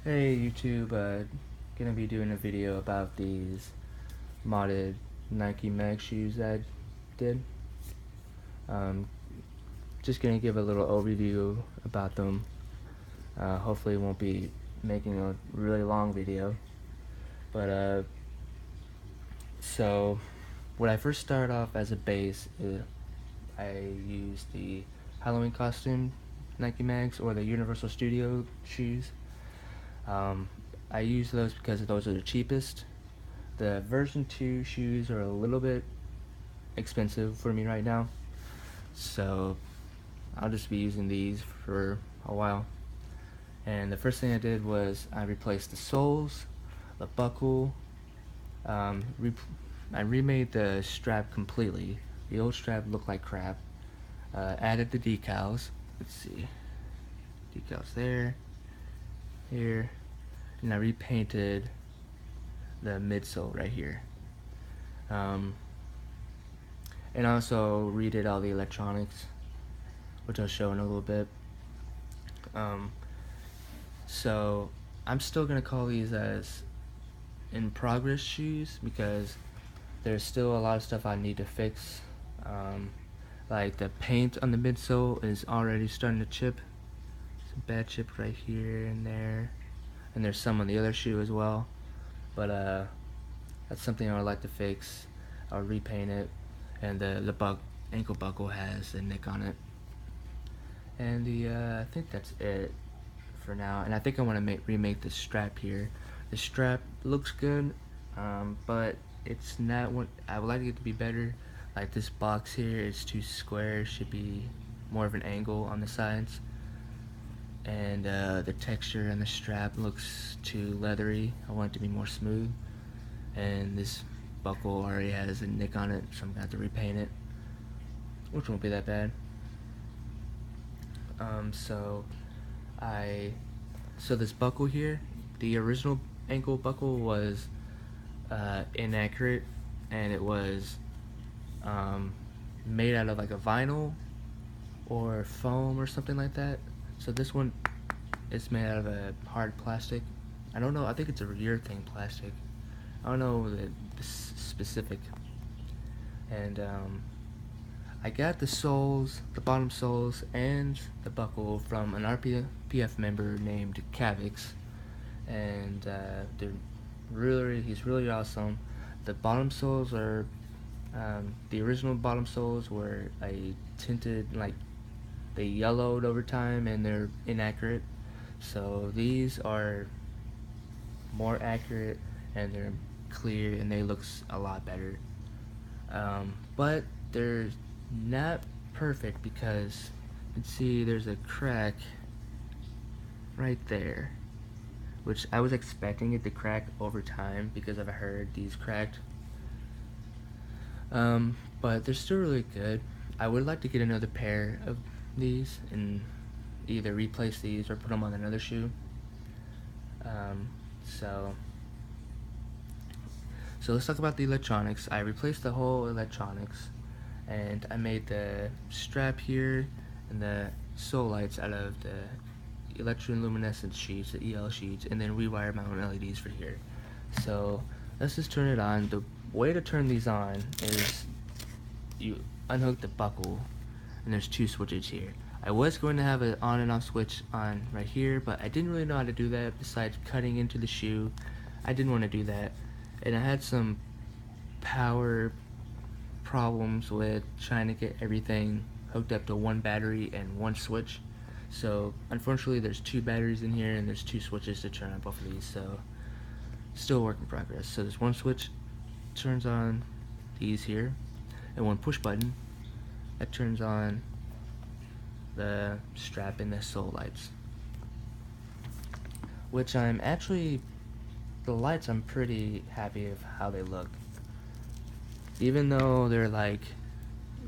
Hey YouTube, gonna be doing a video about these modded Nike Mag shoes I did. Um, just gonna give a little overview about them. Hopefully it won't be making a really long video. But so when I first started off as a base, I used the Halloween costume Nike Mags or the Universal Studio shoes. Um, I use those because those are the cheapest. The version 2 shoes are a little bit expensive for me right now, so I'll just be using these for a while. And the first thing I did was I replaced the soles, the buckle, um, I remade the strap completely. The old strap looked like crap. Added the decals. Let's see, decals there, here, and I repainted the midsole right here. And also redid all the electronics, which I'll show in a little bit. So I'm still gonna call these as in progress shoes because there's still a lot of stuff I need to fix. Like the paint on the midsole is already starting to chip. Some bad chip right here and there, and there's some on the other shoe as well. But that's something I would like to fix. I'll repaint it, and the ankle buckle has a nick on it. And I think that's it for now. And I think I want to remake the strap here. The strap looks good, but it's not what I would like it to be better. Like this box here is too square. Should be more of an angle on the sides. And the texture on the strap looks too leathery. I want it to be more smooth. And this buckle already has a nick on it, so I'm gonna have to repaint it, which won't be that bad. So this buckle here, the original ankle buckle was inaccurate, and it was made out of like a vinyl or foam or something like that. So this one is made out of a hard plastic. I don't know, I think it's a urethane plastic. I don't know the specific. And I got the soles, the bottom soles, and the buckle from an RPF member named Cavix, and he's really awesome. The bottom soles are, the original bottom soles were a tinted, like they yellowed over time and they're inaccurate. So these are more accurate and they're clear and they look a lot better. But they're not perfect because you can see there's a crack right there, which I was expecting it to crack over time because I've heard these cracked. But they're still really good. I would like to get another pair of these and either replace these or put them on another shoe. So let's talk about the electronics. I replaced the whole electronics, and I made the strap here and the sole lights out of the electroluminescent sheets, the EL sheets, and then rewired my own LEDs for here. So let's just turn it on. The way to turn these on is you unhook the buckle, and there's two switches here. I was going to have an on and off switch on right here, but I didn't really know how to do that besides cutting into the shoe. I didn't want to do that, and I had some power problems with trying to get everything hooked up to one battery and one switch. So unfortunately there's two batteries in here and there's two switches to turn on both of these, so still a work in progress. So there's one switch turns on these here, and one push button that turns on the strap and the sole lights, which the lights I'm pretty happy with how they look. Even though they're like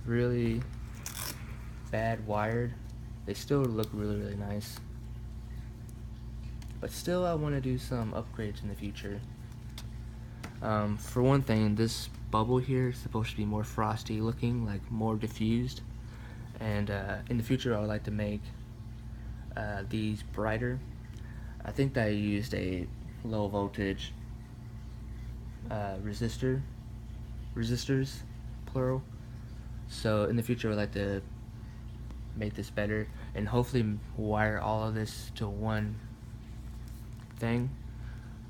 really bad wired, they still look really nice. But still I want to do some upgrades in the future. For one thing, this bubble here is supposed to be more frosty looking, like more diffused. And in the future I would like to make these brighter. I think that I used a low voltage resistors, plural. So in the future, I'd like to make this better and hopefully wire all of this to one thing.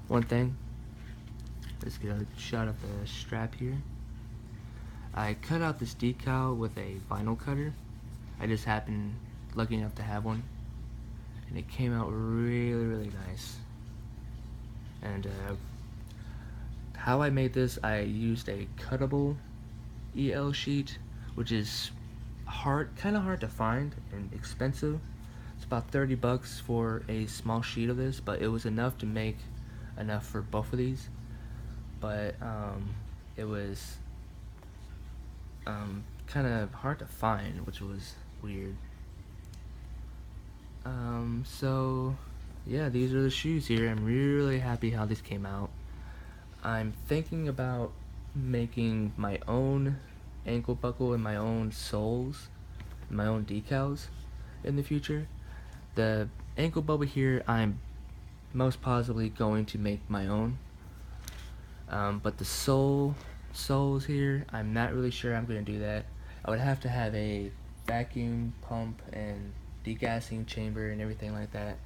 Let's get a shot of the strap here. I cut out this decal with a vinyl cutter. I just happened lucky enough to have one, and it came out really nice. And how I made this, I used a cuttable EL sheet, which is kind of hard to find and expensive. It's about 30 bucks for a small sheet of this, but it was enough to make enough for both of these. But it was kind of hard to find, which was weird. So yeah, these are the shoes here. I'm really happy how this came out. I'm thinking about making my own ankle buckle and my own soles, my own decals in the future. The ankle buckle here, I'm most possibly going to make my own. But the soles here, I'm not really sure I'm going to do that. I would have to have a vacuum pump and degassing chamber and everything like that,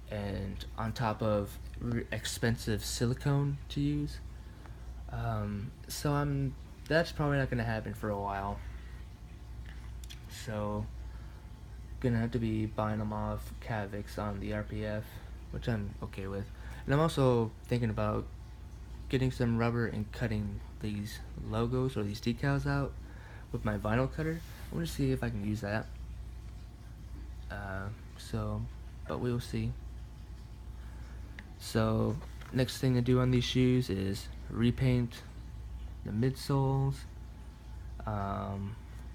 and on top of expensive silicone to use. So that's probably not going to happen for a while. So gonna have to be buying them off Cavix on the RPF, which I'm okay with. And I'm also thinking about getting some rubber and cutting these logos or these decals out with my vinyl cutter. I'm gonna see if I can use that. But we'll see. So next thing to do on these shoes is repaint the midsoles,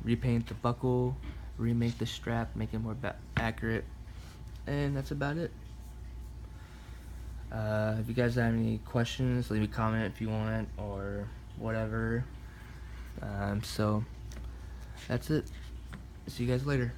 repaint the buckle, remake the strap, make it more accurate, and that's about it. If you guys have any questions, leave a comment if you want, or whatever. So that's it. See you guys later.